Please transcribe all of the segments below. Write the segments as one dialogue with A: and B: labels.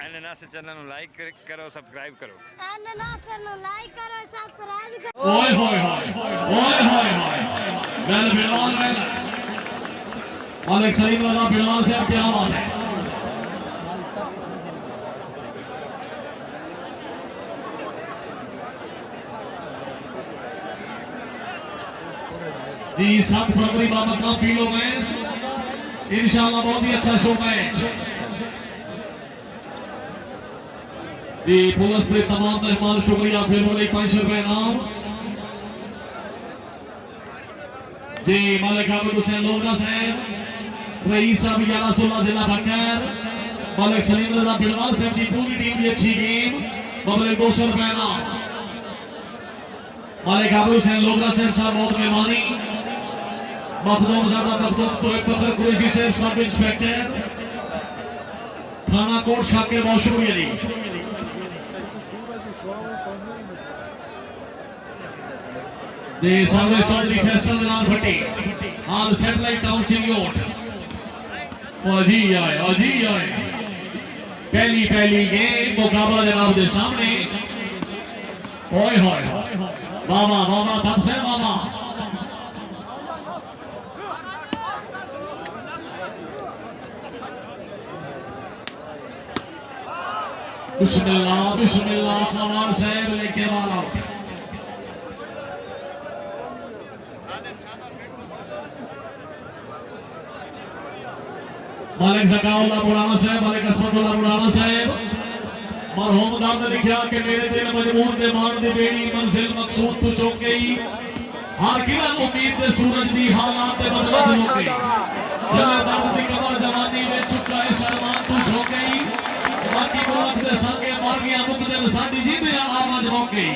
A: अननास channel like करो subscribe करो
B: अननास channel like करो सब्सक्राइब करो
C: ओए होए होए ओए होए होए वेल बिलाल वेल मालिक सलीम वाला बिलाल से क्या बात है जी 7 फरवरी बाबत का पीलो मैच इंशाल्लाह बहुत ही अच्छा शो मैच जी पुलिस के तमाम मेहमान शुक्रिया फिर एक 500 रुपए नाम जी मलिक आबिद हुसैन लोगा साहब रईस साहब 11-16 जिला बकर मलिक सलीम रजा बिलाल साहब की पूरी टीम की अच्छी गेम मलिक 200 रुपए नाम मलिक आबिद हुसैन लोगा साहब बहुत मेहमानी मखदूम ज़्यादा मखदूम सोएब फखर कुरैशी साहब सब इंस्पेक्टर थाना कोट शाकिर बहुत शुक्रिया जी जी सामने चौधरी फैसल नाम भट्टी हाल सैटेलाइट टाउन चिंगोट अजी आए पहली गेम मुकाबला जनाब के सामने ओए होए बाबा तब से बाबा बिस्मिल्लाह नवाब साहब लेके वाला मालिक ज़काउल्लाह पुराना साहब मालिक असमतुल्लाह पुराना साहब मरहूम दाद ने लिखा कि मेरे दिल मजबूर दे मान दे बेड़ी मंजिल मकसूद तू चुक गई हर किला उम्मीद दे सूरज दी हालात दे बदल हो गई चले दर्द दी कमर जवानी में चुका है शर्मान तू झोंक गई बाकी मुल्क दे संगे मार गया मुकदे साडी जींदे आवाज हो गई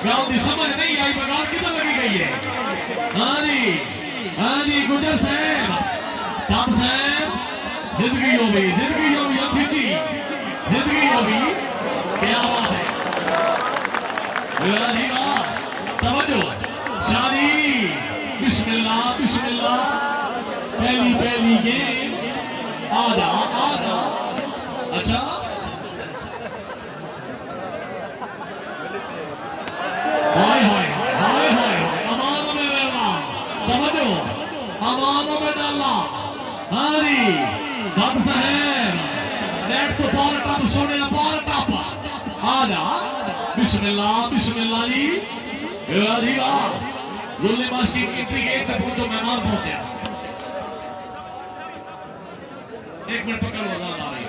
C: गांव दी समझ नहीं आई बगाड़ किधर लगी गई है हां जी गुजर साहब तब साहब जिंदगी हो गई अखिची जिंदगी हो गई क्या बात है तवज्जो शादी बिस्मिल्लाह पहली गेम आजा अच्छा हाय अमान में रहना तवज्जो अमान में डालना हारी दब साहब नेट को पार टप सोने पार टप आजा बिस्मिल्लाह जी जुल्ले माश की एंट्री गेट पे पहुंचो मेहमान पहुंचे 1 मिनट पकड़ लो आ रही है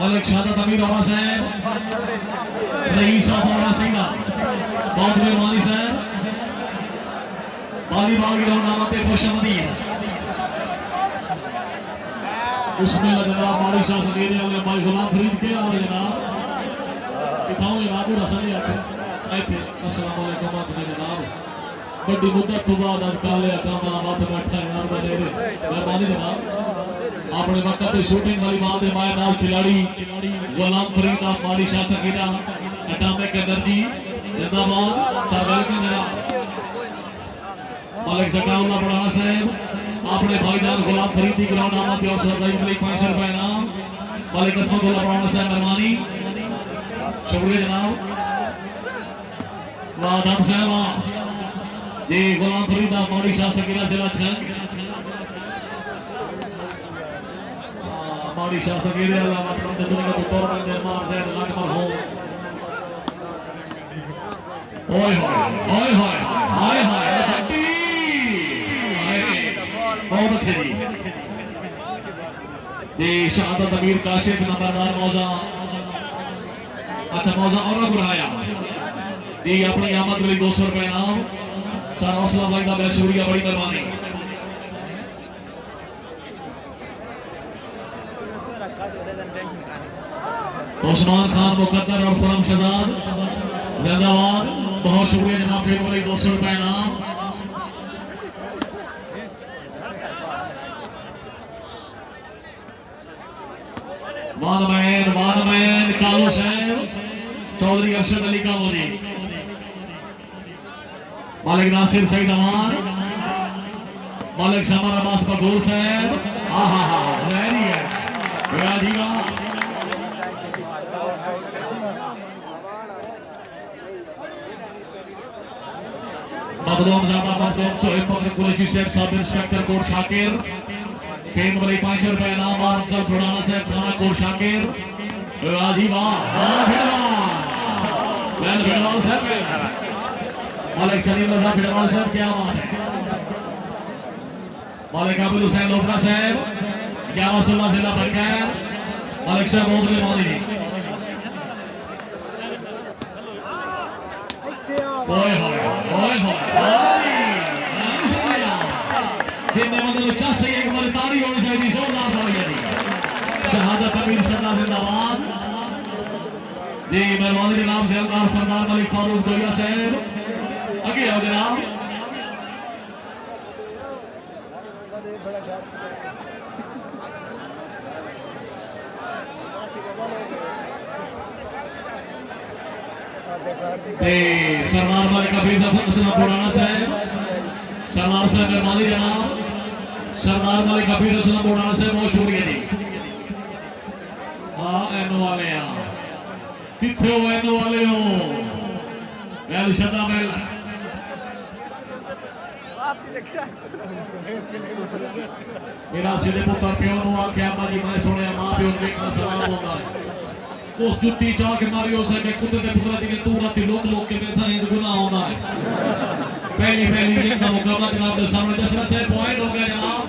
C: मलिक शादत अमीर बाबा साहब रईस बाबा सिंह बहुत मेहरबानी साहब बाली बाल की नामते खुशमदीद उसमें जनाब माड़ी शाह से देने वाले भाई गुलाम फरीद के और जनाब इताओं जनाब रसली आते थे अस्सलाम वालेकुम जनाब बड़ी मुद्दत तो बाद अकाले अकामा बात बैठा यार बजे मेहरबानी जनाब अपने वक्त पे शूटिंग वाली बात है माय नाम खिलाड़ी गुलाम फरीद आप माड़ी शाह सकीना एटॉमिक एनर्जी जिंदाबाद वेलकम जनाब मालिक ज़काउल्लाह पुराना साहब अपने भाईजान गुलाम फरीद की ग्राउंड आमद के अवसर पर 500 रुपए नाम मालिक असमतुल्लाह पुराना साहब मेहरबानी शुक्रिया जनाब वादम साहब जी गुलाम फरीद आप माड़ी शाह सकीना जिला छंग माड़ी शाह सकीना मतलब दुनिया के तौर पर मेहमान से लगभग हो ओए बहुत अच्छे जी शहादत अमीर काशिफ नंबरदार मौजा अच्छा मौजा और बुढ़ाया जी अपनी आमद के लिए 200 रुपए नाम सारा हौसला भाई का बहुत शुक्रिया, बड़ी मेहरबानी। उस्मान खान मुकद्दर और खुरम शहजाद जिंदाबाद, बहुत शुक्रिया जनाब, फिर बोले 200 रुपए इनाम। मानमैन कालू साहब, चौधरी अरशद अली का मोदी, मालिक नासिर सईद अमान, मालिक शमर अब्बास बगूल साहब, आहा वेरी है राजीवा। मखदूम ज़ादा मखदूम सोहेब फखर कुरैशी साहब, sub inspector coat Shakir, fame वाली 500 रुपए इनाम। अफजल खुराना साहब, थाना कोट शाकिर, राजीवा। भिड़वाल साहब, मालिक सलीम रजा भिड़वाल साहब, क्या बात है। मालिक अबुल हुसैन लोफरा साहब, 1116 जिला बरकैर, मालिक साहब बहुत मेहरबानी जी। ओए होए ओए होए, जितने मतलब चस एक बार तारी होनी चाहिए, जोरदार ताली है जी। शहादत अमीर सरदार जिंदाबाद जी, मेहरबानी जनाब। जलदार सरदार मलिक फारूक दोया साहब, आगे आओ जनाब। सरदार मलिक हफीज पुराना साहब, सरदार साहब मेहरबानी जनाब। सरदार मलिक हफीज पुराना साहब, बहुत शुक्रिया जी। हाँ एन वाले किथे हो, एन वाले हो मैं शदा महल मेरा सिरे पुत्र प्यो आख्या जी, मैं सुनिया मां प्यो देखना सवाल होता है, उस जुत्ती चाह के मारी हो सके कुत्ते के पुत्र जी ने तू राती लोक लोक के बैठा है, गुनाह होना है। पहली गेम का मुकाबला जनाब के सामने 10 से पॉइंट हो गया जनाब।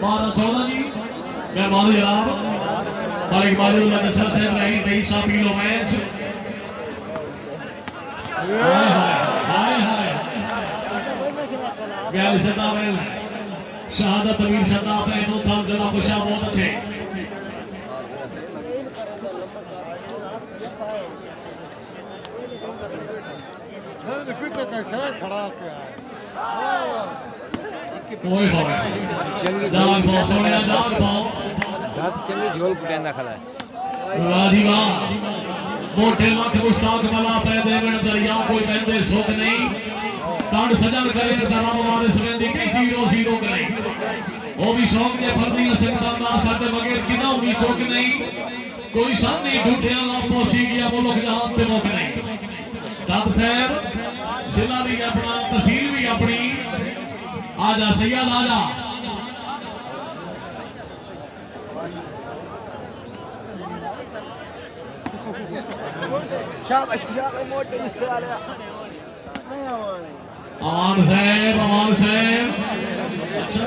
C: बारह 14 जी, मेहरबानी जनाब। मालिक मालिक नसर से रही 23 किलो मैच, हाय हाय गैल सदावेल शहादत अमीर शदाब है, नो थाल जना खुशा, बहुत अच्छे।
D: कितने का शहर खड़ा क्या है।
C: ओए होए दाग पाओ सोनिया, दाग पाओ
A: जात चंगी झोल पुटेंदा खड़ा है।
C: राजीवा मोटे लख मुस्ताक मला पैदे में दरिया कोई बंदे सुख नहीं, कांड सजन करे दरब वारिस वेंदी के हीरो जीरो करे, वो भी शौक ने फरदी सकता ना साडे बगैर किना उनी चौक नहीं, कोई सामने ढूंढिया ला पहुंची गया मुल्क जहां पे मुक नहीं। दत साहब जिला भी अपना, तहसील भी अपनी, आजा सैयद आजा।
E: शाबाश शाबाश मोटे निकला रहा।
C: अमान साहब अच्छा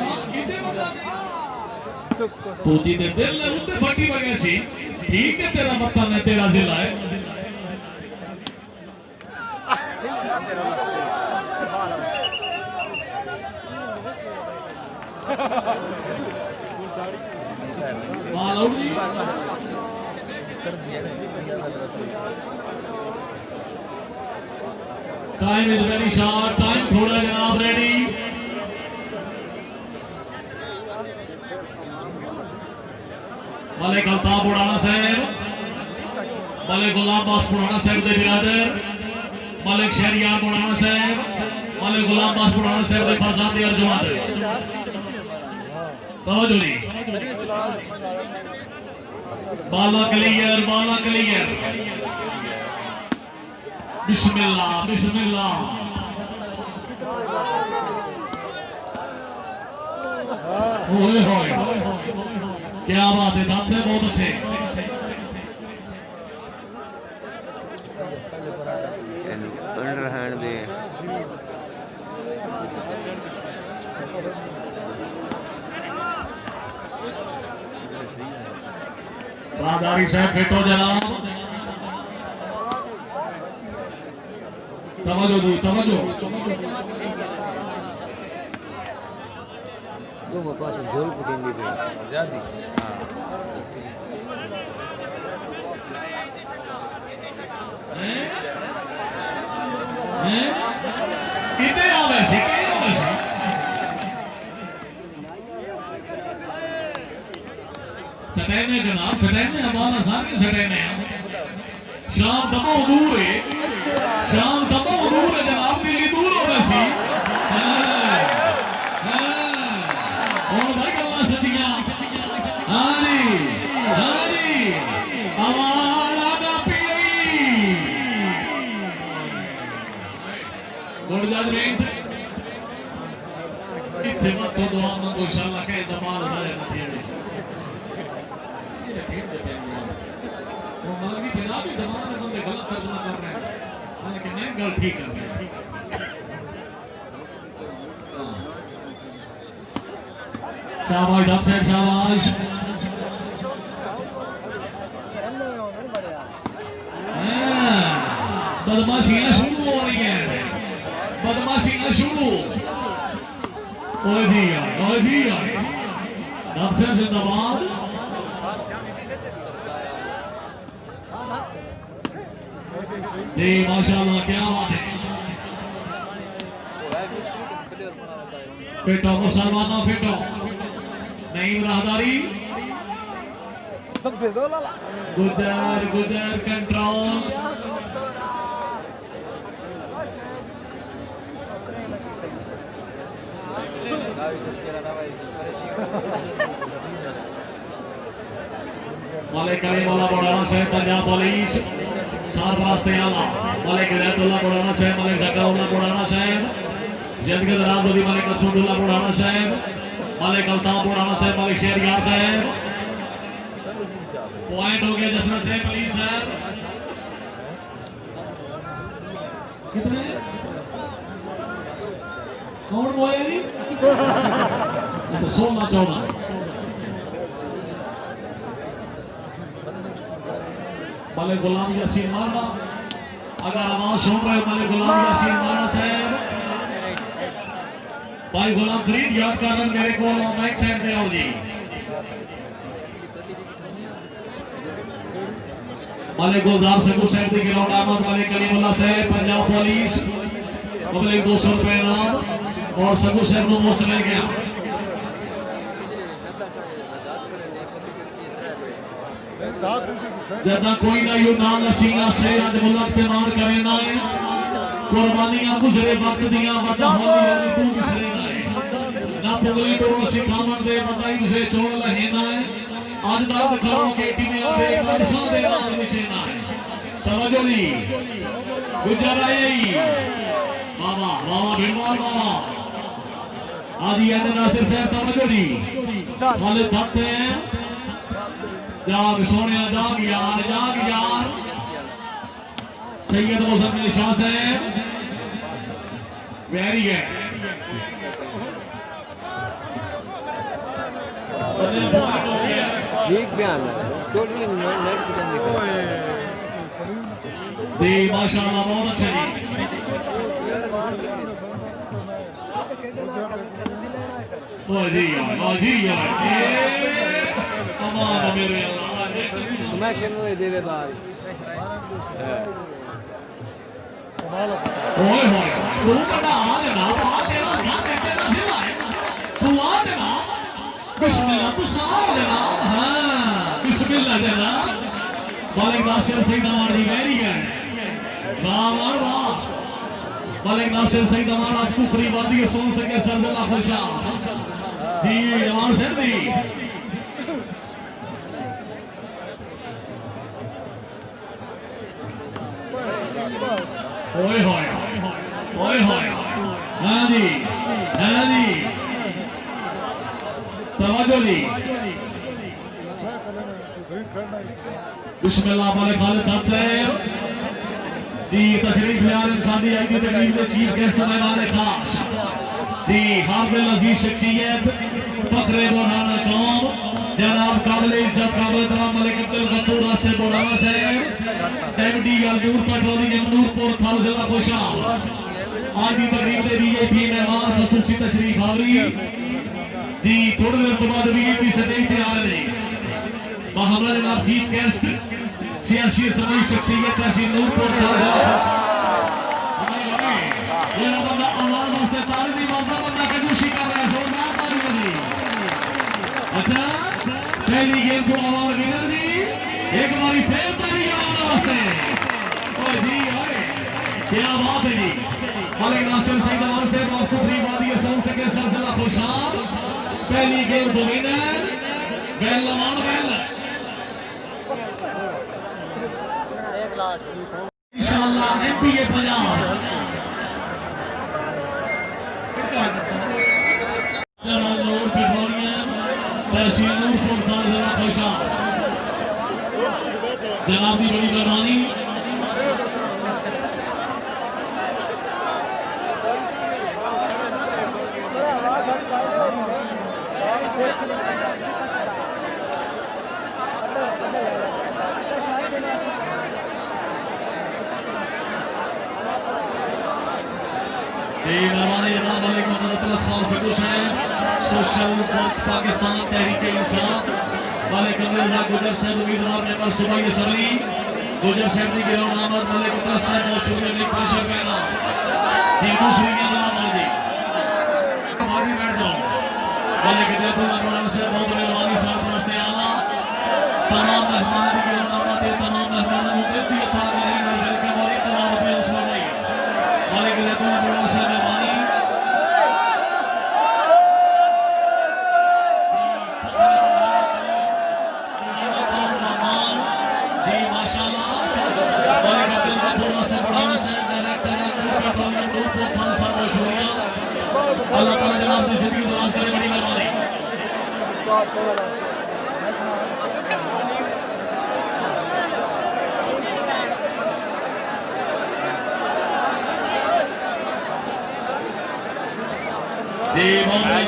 C: तोती दे दिल ने उत्ते फटी वगे सी, ठीक है तेरा मत्ता ने तेरा जिला है। मालूम time is very short, time थोड़ा जनाब। रेडी मालिक अल्ताफ उड़ाना साहब, मालिक गुलाम बास उड़ाना साहब दे बिरादर, मालिक शहरियार उड़ाना साहब, मालिक गुलाम बास उड़ाना साहब दे फरजांद अर्जुमान तवज्जो दी। बाला क्लियर, बाला क्लियर, बिस्मिल्लाह बिस्मिल्लाह। ओए होए क्या बात है, दांत से बहुत अच्छे।
A: अंडरहैंड दे
C: राधारी साहब बेटो जनाब, तवज्जो जी तवज्जो
A: શું પાછું ઝોલ ફૂટીને દીધી
C: कितने आवे से सटैने जनाब सटैने हमारा सारे सटैने शाम दबो दूर है शाम दबो दूर है जनाब दिल्ली दूर हो वैसी और भाई कल्ला सचिया हानी हानी आवाला दा पीली गुड जजमेंट इतने मत तो दुआ में इंशाल्लाह के दबाव रहे नहीं वो मगर भी बिना भी दबाव में बंदे गलत तर्जुमा कर रहे हैं हालांकि मैं गलत ठीक कर रहा हूं शाबाश डॉक्टर साहब शाबाश बदमाशियां शुरू हो रही हैं बदमाशियां शुरू ओए जी डॉक्टर साहब जिंदाबाद जी माशाल्लाह क्या बात है बेटा मुसलमानों बेटो नहीं राहदारी गुजर गुजर कंट्रोल मालिक करीमुल्लाह बुढ़ाना साहब पंजाब पुलिस सरफराज आला मालिक हिदायतुल्लाह बुढ़ाना साहब मालिक जकाउल्लाह बुढ़ाना साहब जदगद रामदोली मालिक रसूलुल्लाह बुढ़ाना साहब मालिक अल्ताफ बुढ़ाना साहब मालिक शेरयार साहब पॉइंट हो गया जसरा साहब प्लीज सर कितने कौन बोले नहीं तो 16-14 मालिक गुलाम यासीन माना अगर आवाज सुन रहे हो मालिक गुलाम यासीन माना साहब भाई गुलाम फरीद याद कर रहे मेरे को माइक साइड पे आओ जी मालिक गुलजार सकू साहब दी ग्राउंड आमद मालिक कलीमुल्लाह साहब पंजाब पुलिस पब्लिक 200 रुपए इनाम और सकू साहब को मोस्ट मिल गया जदा कोई ना यू नाम नसीना से आज मुल्क पे मान करे ना है कुर्बानियां गुजरे वक्त दियां वदा होनी तू बिसरे ना है ना पुगली टोल सिखावन दे बताई उसे छोड़ लहे ना है आज दा दिखाओ के टीमें आवे मनसा दे नाम विचे ना है तवज्जो जी गुजर आई बाबा बाबा भिड़वाल बाबा आदि अहमद नासिर साहब तवज्जो जी खालिद भट्ट साहब जाग सोने जाग यार सैयद मुज़म्मिल शाह साहब वेरी है
A: ठीक बयान टोटली नेट फूटेंगे
C: जी माशाल्लाह बहुत अच्छा जी जी अमान मेरे अल्लाह
A: स्मैशिंग हुए देवे भाई
C: ओए होए तू कदा आ देना ना तेरा जिला है तू आ देना बिस्मिल्लाह तू साफ देना हां बिस्मिल्लाह देना मालिक नासिर सईद अमान दी वेरी है वाह वाह मालिक नासिर सईद अमान आप कुफरी वादी सुन सके सरदल्ला खुशा जी अमान सर दी ओए होए हादी तवज्जो जी बिस्मिल्लाह वाले खालिद भट्ट साहब जी तशरीफ ले आए शादी आई थी तकरीब में चीफ गेस्ट मेहमान खास जी हाफिज अजीज शख्सियत फखरे बुरहान कौम जनाब काबिल इज्जत काबिल एहतराम मलिक अब्दुल गफूर राशिद बुढ़ाना साहब एमडी नूर पेट्रोलियम नूरपुर खाल जिला खुशाल आज की तकरीब में वीआईपी मेहमान खसूसी तशरीफ आवरी जी थोड़ी देर तो बाद वीआईपी से देखते आ रहे हमारे जनाब चीफ गेस्ट सियासी समाज शख्सियत ऐसी नूरपुर खाल ये बंदा अवाम वास्ते ताली नहीं मारता बंदा कंजूसी कर रहा है जोरदार ताली बजी अच्छा पहली गेम को अवाम विनर जी एक बारी फिर ताली अवाम वास्ते ओए जी ओए क्या बात है जी मालिक नासिर सईद अवाम से आपको फ्री वादी साउंड से के सिलसिला खुशाल पहली गेम को विनर बेल लमान बेल इंशाअल्लाह एमपीए पंजाब नूर पेट्रोलियम तहसील नूरपुर खाल जिला खुशाल जनाब की बड़ी मेहरबानी जनाब मलिक मोहम्मद सिद्धू साहब सोशल वर्क पाकिस्तान तहरीक इंसाफ मलिक अब्दुल्ला गुजर साहब उम्मीदवार मेंबर सूबाई असम्बली गुजर साहब की गिरौन आमद मलिक साहब और सूर्य ने प्रेशर पहना जी दूसरी गेंद जी आगे बैठ जाओ मलिक अब्दुल्ला साहब बहुत मेहरबानी साहब वास्ते आना तमाम मेहमान की गिरौन आमद तमाम मेहमानों को दिल की अता करें और वेलकम और 1 लाख रुपए उसमें नहीं मलिक अब्दुल्ला साहब अल्लाह ताला जनाब की जिंदगी दराज करे बड़ी मेहरबानी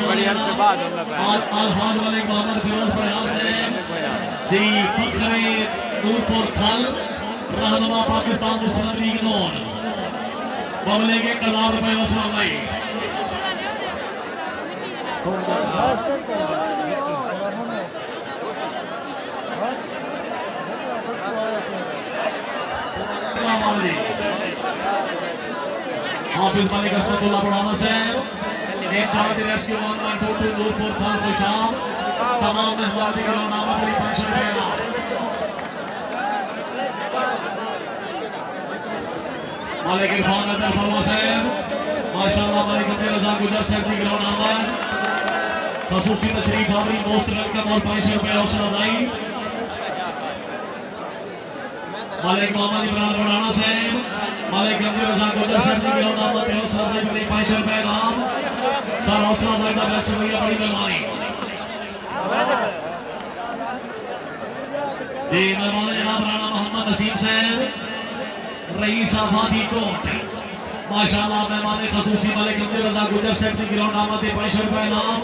A: बड़ी अर्से बाद
C: अलहाज वाले मोहम्मद फिरोज फरहान से दी फखरे नूरपुर खाल रहनुमा पाकिस्तान मुस्लिम लीग नून मामले के 1 लाख रुपए वसूल नहीं हाफिज मलिक असमतुल्लाह बुढ़ाना से एक चार रेस्क्यू 1.22 नूरपुर खाल खुशाल तमाम मेहमान की गिरौन आमद करीब 500 रुपए मालिक इरफान अदर फरमा साहब माशाअल्लाह मालिक अब्दुल रज़ाक गुजर साहब की गिरौन आमद खसूसी तशरीफ आवरी मोस्ट वेलकम और 500 रुपए हौसला अफजाई मालिक मोहम्मद इमरान बुढ़ाना साहब मालिक अब्दुल रज़ाक गुजर साहब की गिरौन आमद हौसला अफजाई करीब 500 रुपए नाम सर हौसला अफजाई का बहुत शुक्रिया बड़ी मेहरबानी जी मेहमान जनाब राणा मोहम्मद नसीम साहब रईस आबादी कोट माशाअल्लाह मेहमान खसूसी मालिक अब्दुल रज़ाक गुजर साहब की गिरौन आमद 500 रुपए नाम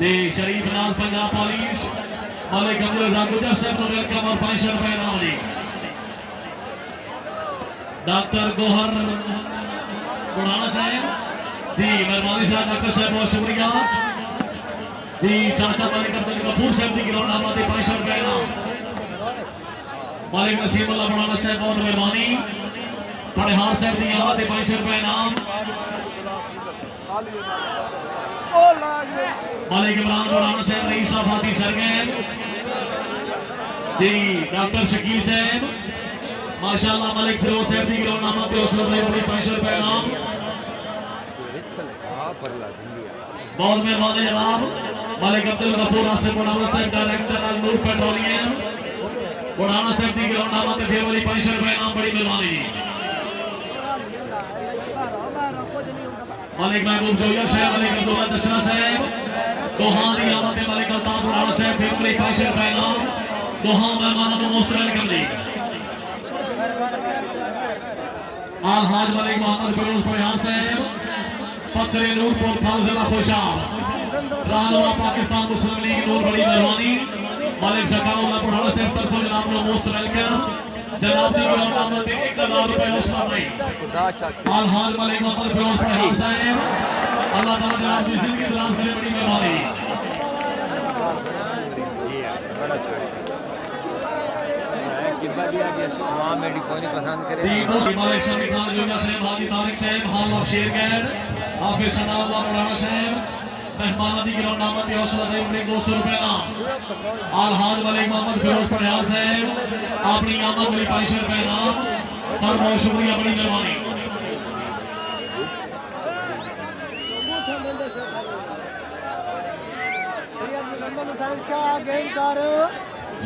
C: जी शरीफ नाज पंजाब पुलिस मालिक अब्दुल रज़ाक गुजर साहब को वेलकम और 500 रुपए नाम जी डॉक्टर गोहर बुढ़ाना साहब जी मेहरबानी साहब डॉक्टर साहब बहुत शुक्रिया जी चाचा मालिक अब्दुल गफूर साहब की गिरौन आमद 500 रुपए नाम मालिक नसीम अल्लाह बुढ़ाना साहब बहुत मेहरबानी पढ़हार साहब की आमद 500 रुपए नाम मालिक इमरान बुढ़ाना साहब रईस आबादी सरगैन जी डॉक्टर शकील साहब माशाअल्लाह मालिक फिरोज साहब की गिरौन आमद 500 रुपए नाम बहुत मेहरबानी जनाब मालिक अब्दुल गफूर आसिफ बुढ़ाना साहब डायरेक्टर नूर पेट्रोलियम बुढ़ाना साहब की गिरौन आमद फिर वाली 500 रुपए नाम बड़ी मेहरबानी मालिक महबूब जोया साहब मालिक अब्दुल्ला दशरा साहब दोहां दी आमद मालिक अल्ताफ बुढ़ाना साहब फिर वाली 500 रुपए नाम दोहां मेहमानों को मोस्ट वेलकम जी अलहाज मालिक मोहम्मद फिरोज फरहान साहब फखरे नूरपुर खाल जिला खुशाल रहनुमा पाकिस्तान मुस्लिम लीग नूर बड़ी मेहरबानी मालिक शकाउल्ला बुढ़ाना से तरफ जनाब नो मोस्ट वेलकम जनाब दी ग्राउंड में 1000 रुपए हौसला भाई
E: खुदा शाकिर
C: हाल हाल मालिक मोहम्मद फिरोज पठान साहब अल्लाह ताला जनाब की जिंदगी दराज करे बड़ी मेहरबानी
A: चिब्बा दिया कि वहाँ मेरी कोई नहीं पसंद करे
C: तीनों मालिक शमी खान जोया साहब हाजी तारिक साहब हाल ऑफ शेरगैड हाफिज शनाउल्ला बुढ़ाना साहब मेहमान दी ग्राउंड नाम दी हौसला दे बड़ी 200 रुपए नाम हाल हाल मालिक मोहम्मद फिरोज पठान साहब अपनी आमद बड़ी 500 रुपए नाम सर बहुत शुक्रिया बड़ी मेहरबानी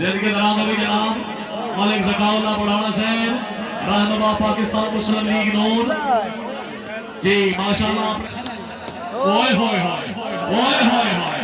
C: जिनके नाम अभी जनाब मालिक ज़काउल्ला बुढ़ाना साहब रहनुमा पाकिस्तान मुस्लिम लीग नूर जी माशाल्लाह ओए होए होए ओए होए होए